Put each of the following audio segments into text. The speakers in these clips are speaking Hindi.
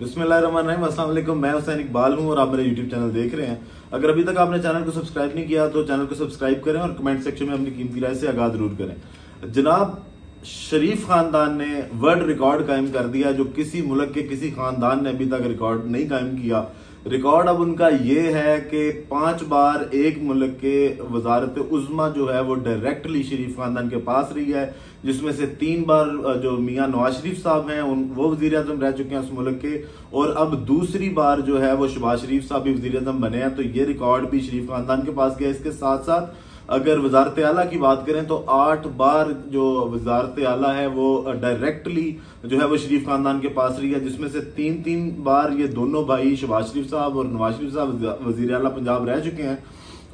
बिस्मिल्लाहिर्रहमानिर्रहीम। अस्सलाम वालेकुम। मैं हुसैन इकबाल हूं और आप मेरे यूट्यूब चैनल देख रहे हैं। अगर अभी तक आपने चैनल को सब्सक्राइब नहीं किया तो चैनल को सब्सक्राइब करें और कमेंट सेक्शन में अपनी कीमती राय से आगाह जरूर करें। जनाब, शरीफ खानदान ने वर्ल्ड रिकॉर्ड कायम कर दिया जो किसी मुल्क के किसी खानदान ने अभी तक रिकॉर्ड नहीं कायम किया। रिकॉर्ड अब उनका ये है कि 5 बार एक मुल्क के वजारत उज़्मा जो है वो डायरेक्टली शरीफ खानदान के पास रही है, जिसमें से 3 बार जो मियां नवाज शरीफ साहब हैं वो वजीर आजम रह चुके हैं उस मुल्क के, और अब दूसरी बार जो है वो शहबाज शरीफ साहब भी वजीर आजम बने हैं। तो ये रिकॉर्ड भी शरीफ खानदान के पास गया। इसके साथ साथ अगर वजारत आला की बात करें तो 8 बार जो वजारत आला है वो डायरेक्टली जो है वो शरीफ खानदान के पास रही है, जिसमें से 3 बार ये दोनों भाई शहबाज शरीफ साहब और नवाज शरीफ साहब वजीर आला पंजाब रह चुके हैं,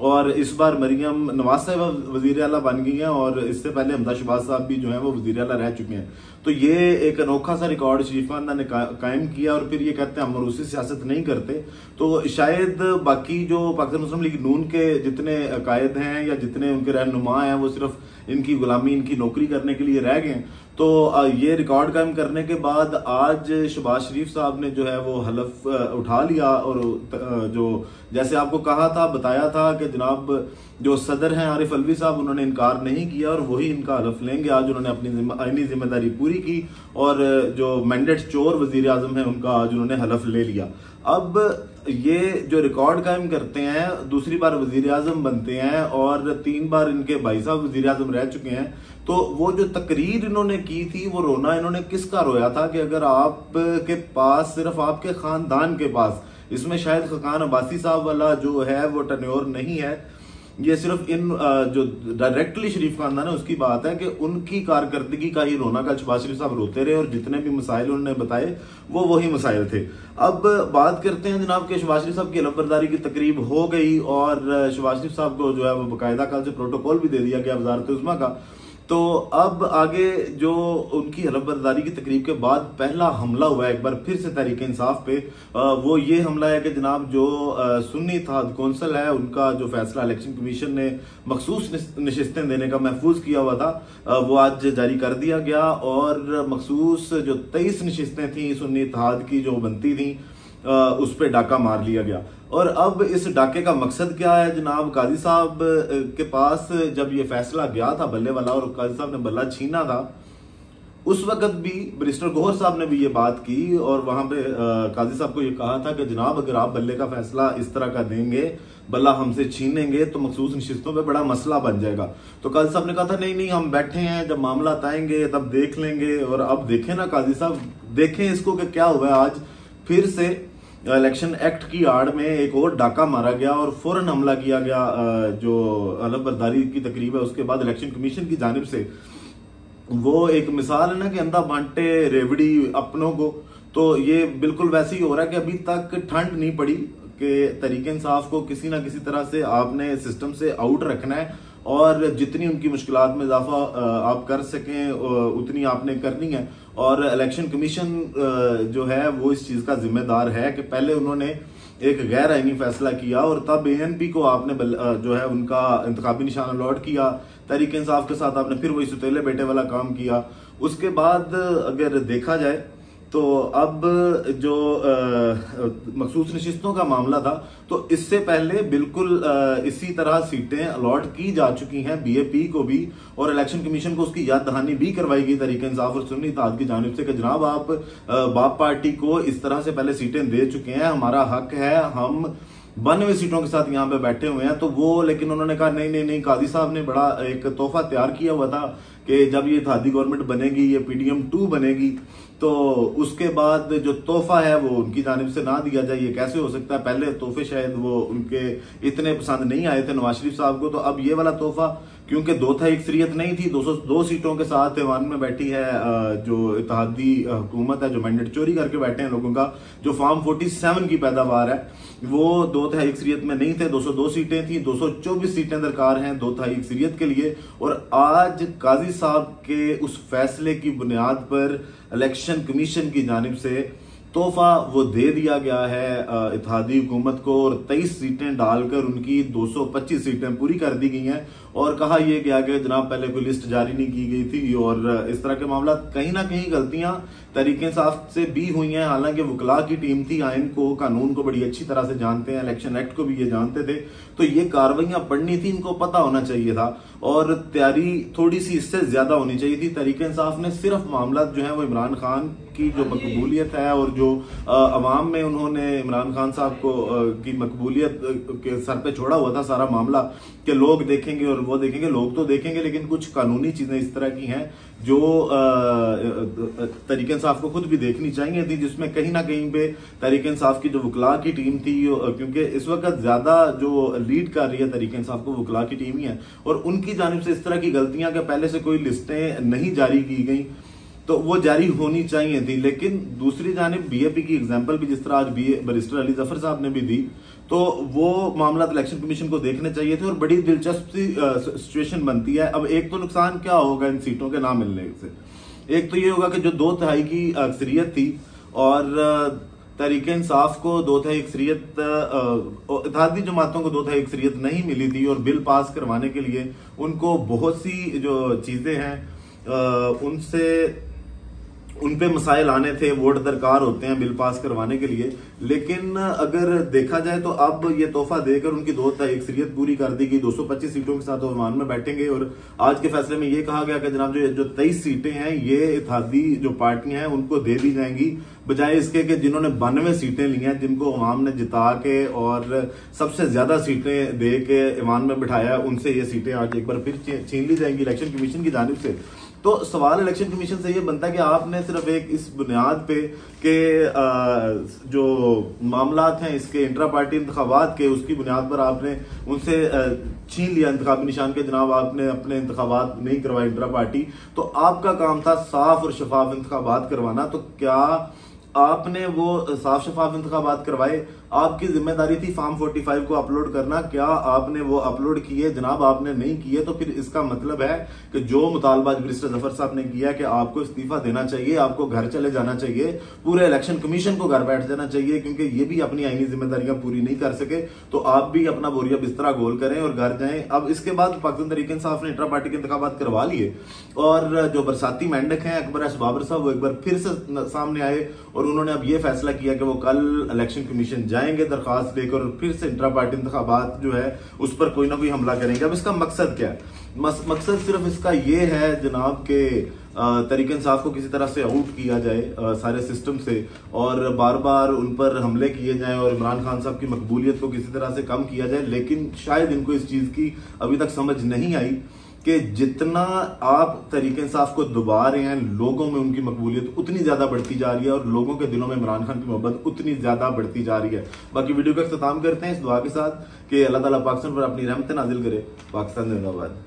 और इस बार मरियम नवाज साहब वजीर आला बन गई हैं, और इससे पहले हमजा शहबाज साहब भी जो है वो वजीर आला रह चुके हैं। तो ये एक अनोखा सा रिकॉर्ड शरीफ खानदान ने कायम किया, और फिर ये कहते हैं हम रूसी सियासत नहीं करते। तो शायद बाकी जो पाकिस्तान मुस्लिम लीग नून के जितने कायद हैं या जितने उनके रहनुमा हैं वो सिर्फ इनकी गुलामी, इनकी नौकरी करने के लिए रह गए। तो ये रिकॉर्ड कायम करने के बाद आज शहबाज शरीफ साहब ने जो है वो हलफ उठा लिया, और जो जैसे आपको कहा था, बताया था कि जनाब जो सदर हैं आरिफ अलवी साहब, उन्होंने इनकार नहीं किया और वही इनका हलफ लेंगे। आज उन्होंने अपनी आईनी जिम्मेदारी पूरी की, और जो मैंडेट चोर वजीर आजम है उनका आज उन्होंने हलफ ले लिया। अब ये जो रिकॉर्ड कायम करते हैं, दूसरी बार वजीर आजम बनते हैं, और 3 बार इनके भाई साहब वजीर आजम रह चुके हैं। तो वो जो तकरीर इन्होंने की थी, वो रोना इन्होंने किसका रोया था कि अगर आपके पास, सिर्फ आपके खानदान के पास, इसमें शायद खकान अब्बासी साहब वाला जो है वो टर्नओवर नहीं है, ये सिर्फ इन जो डायरेक्टली शरीफ खानदान है उसकी बात है कि उनकी कारकर्दगी का ही रोना का शहबाज शरीफ साहब रोते रहे, और जितने भी मसाइल उन्होंने बताए वो वही मसाइल थे। अब बात करते हैं जनाब के शहबाज शरीफ साहब की हलफबरदारी की तकरीब हो गई, और शहबाज शरीफ साहब को जो है वो बाकायदा कल से प्रोटोकॉल भी दे दिया गया वजारत उज़्मा का। तो अब आगे जो उनकी हलफबरदारी की तकरीब के बाद पहला हमला हुआ है एक बार फिर से तहरीक इंसाफ पे, वो ये हमला है कि जनाब जो सुन्नी इत्तेहाद कौंसिल है उनका जो फैसला इलेक्शन कमीशन ने मखसूस नशिस्तें देने का महफूज किया हुआ था वो आज जारी कर दिया गया, और मखसूस जो 23 नशिस्तें थी सुन्नी इत्तेहाद की जो बनती थी उस पर डाका मार लिया गया। और अब इस डाके का मकसद क्या है जनाब? काजी साहब के पास जब ये फैसला गया था बल्ले वाला, और काजी साहब ने बल्ला छीना था, उस वक्त भी बैरिस्टर गौहर साहब ने भी ये बात की, और वहां पे काजी साहब को ये कहा था कि जनाब अगर आप बल्ले का फैसला इस तरह का देंगे, बल्ला हमसे छीनेंगे, तो मखसूस नशिस्तों पे बड़ा मसला बन जाएगा। तो काजी साहब ने कहा था नहीं नहीं, हम बैठे हैं, जब मामला आएंगे तब देख लेंगे। और अब देखें ना काजी साहब, देखें इसको कि क्या हुआ। आज फिर से इलेक्शन एक्ट की आड़ में एक और डाका मारा गया और फौरन हमला किया गया जो हलफबरदारी की तकरीब है उसके बाद इलेक्शन कमीशन की जानिब से। वो एक मिसाल है ना कि अंधा बांटे रेवड़ी अपनों को, तो ये बिल्कुल वैसे ही हो रहा है कि अभी तक ठंड नहीं पड़ी कि तहरीक इंसाफ को किसी ना किसी तरह से आपने सिस्टम से आउट रखना है, और जितनी उनकी मुश्किलात में इजाफा आप कर सकें उतनी आपने करनी है। और इलेक्शन कमीशन जो है वो इस चीज का जिम्मेदार है कि पहले उन्होंने एक गैर आईनी फैसला किया, और तब ANP को आपने जो है उनका इंतखाबी निशान अलॉट किया, तहरीक इंसाफ के साथ आपने फिर वही सुतेले बेटे वाला काम किया। उसके बाद अगर देखा जाए तो अब जो मखसूस नशिस्तों का मामला था, तो इससे पहले बिल्कुल इसी तरह सीटें अलॉट की जा चुकी हैं BAP को भी, और इलेक्शन कमीशन को उसकी याद दहानी भी करवाई गई तहरीक इंसाफ और सुन्नी इत्तेहाद की जानिब से कि जनाब आप बाप पार्टी को इस तरह से पहले सीटें दे चुके हैं, हमारा हक है, हम 92 सीटों के साथ यहाँ पे बैठे हुए हैं। तो वो, लेकिन उन्होंने कहा नहीं नहीं नहीं, काजी साहब ने बड़ा एक तोहफा तैयार किया हुआ था कि जब ये इत्तेहादी गवर्नमेंट बनेगी, ये PDM 2 बनेगी, तो उसके बाद जो तोहफा है वो उनकी जानिब से ना दिया जाए, ये कैसे हो सकता है? पहले तोहफे शायद वो उनके इतने पसंद नहीं आए थे नवाज शरीफ साहब को, तो अब ये वाला तोहफा, क्योंकि 2 अक्सरियत नहीं थी, 202 सीटों के साथ ऐवान में बैठी है जो इत्तेहादी हुकूमत है, जो मैंडेट चोरी करके बैठे हैं लोगों का, जो फॉर्म 47 की पैदावार है, वो 2 अक्सरियत में नहीं थे, 202 सीटें थी, 224 सीटें दरकार हैं 2 अक्सरियत के लिए। और आज काजी साहब के उस फैसले की बुनियाद पर इलेक्शन कमीशन की जानिब से तोहफा वो दे दिया गया है इत्तेहादी हुकूमत को, और 23 सीटें डालकर उनकी 225 सीटें पूरी कर दी गई हैं। और कहा यह गया कि जनाब पहले कोई लिस्ट जारी नहीं की गई थी, और इस तरह के मामला कहीं ना कहीं गलतियां तहरीक इंसाफ से भी हुई हैं। हालांकि वकला की टीम थी, आइन को, कानून को बड़ी अच्छी तरह से जानते हैं, इलेक्शन एक्ट को भी ये जानते थे, तो ये कार्रवाइयां पढ़नी थी, इनको पता होना चाहिए था और तैयारी थोड़ी सी इससे ज्यादा होनी चाहिए थी। तहरीक इंसाफ ने सिर्फ मामला जो है वो इमरान खान की जो मकबूलियत है और जो अवाम में उन्होंने इमरान खान साहब को की मकबूलियत के सर पे छोड़ा हुआ था सारा मामला, कि लोग देखेंगे और वो देखेंगे, लोग तो देखेंगे लेकिन कुछ कानूनी चीजें इस तरह की हैं जो तहरीक इंसाफ को खुद भी देखनी चाहिए थी, जिसमें कहीं ना कहीं पे तहरीक इंसाफ की जो वकला की टीम थी, क्योंकि इस वक्त ज्यादा जो लीड कर रही है तहरीक इंसाफ को वकला की टीम ही है, और उनकी जानिब से इस तरह की गलतियां कि पहले से कोई लिस्टें नहीं जारी की गई तो वो जारी होनी चाहिए थी। लेकिन दूसरी जानिब बीएपी की एग्जांपल भी जिस तरह आज बैरिस्टर अली जफर साहब ने भी दी, तो वो मामला इलेक्शन कमीशन को देखने चाहिए थे और बड़ी दिलचस्प सिचुएशन बनती है। अब एक तो नुकसान क्या होगा इन सीटों के ना मिलने से, एक तो ये होगा कि जो 2/3 की अक्सरियत थी और तहरीक इंसाफ को 2/3 अक्सरियत, इत्तेहादी जमातों को 2/3 अक्सरियत नहीं मिली थी, और बिल पास करवाने के लिए उनको बहुत सी जो चीजें हैं उनसे उन पे मसाइल आने थे, वोट दरकार होते हैं बिल पास करवाने के लिए। लेकिन अगर देखा जाए तो अब ये तोहफा देकर उनकी 2/3 अक्सरियत पूरी कर दी गई, 225 सीटों के साथ ओमान में बैठेंगे। और आज के फैसले में ये कहा गया कि जनाब जो 23 सीटें हैं ये इत्तेहादी जो पार्टियां हैं उनको दे दी जाएंगी, बजाय इसके कि जिन्होंने 92 सीटें ली हैं, जिनको अवाम ने जिता के और सबसे ज्यादा सीटें दे के ईमान में बिठाया, उनसे ये सीटें आज एक बार फिर छीन ली जाएंगी इलेक्शन कमीशन की जानिब से। तो सवाल इलेक्शन कमीशन से ये बनता है कि आपने सिर्फ एक इस बुनियाद पे के जो मामलात हैं इसके इंट्रा पार्टी इंतखाबात के, उसकी बुनियाद पर आपने उनसे छीन लिया इंतखाबी निशान के, जनाब आपने अपने इंतखाबात नहीं करवाए इंट्रा पार्टी, तो आपका काम था साफ और शफाफ इंतखाबात करवाना। तो क्या आपने वो साफ शफाफ इंतखाबात करवाए? आपकी जिम्मेदारी थी फॉर्म 45 को अपलोड करना, क्या आपने वो अपलोड किए? जनाब आपने नहीं किए, तो फिर इसका मतलब है कि जो मुतालबा बैरिस्टर जफर साहब ने किया कि आपको इस्तीफा देना चाहिए, आपको घर चले जाना चाहिए, पूरे इलेक्शन कमीशन को घर बैठ जाना चाहिए, क्योंकि ये भी अपनी आईनी जिम्मेदारियां पूरी नहीं कर सके, तो आप भी अपना बोरिया बिस्तरा गोल करें और घर जाएं। अब इसके बाद पाकिस्तान तहरीक इंसाफ ने इंट्रा पार्टी के इंतखाबात करवा लिए, और जो बरसाती मेंढक हैं अकबर एस बाबर साहब, वो एक बार फिर से सामने आए और उन्होंने अब ये फैसला किया कि वो कल इलेक्शन कमीशन जाएंगे दरखास्त लेकर और फिर से इंट्रा पार्टी इंतखाबात जो है उस पर कोई ना कोई हमला करेंगे। अब इसका मकसद क्या है? मकसद सिर्फ इसका ये है जनाब के तहरीक इंसाफ को किसी तरह से आउट किया जाए सारे सिस्टम से, और बार बार उन पर हमले किए जाएं और इमरान खान साहब की मकबूलियत को किसी तरह से कम किया जाए। लेकिन शायद इनको इस चीज की अभी तक समझ नहीं आई कि जितना आप तहरीक इंसाफ को दबा रहे हैं, लोगों में उनकी मकबूलियत उतनी ज्यादा बढ़ती जा रही है और लोगों के दिलों में इमरान खान की मोहब्बत उतनी ज्यादा बढ़ती जा रही है। बाकी वीडियो का इख्तिताम करते हैं इस दुआ के साथ कि अल्लाह ताला पाकिस्तान पर अपनी रहमत नाजिल करे। पाकिस्तान जिंदाबाद।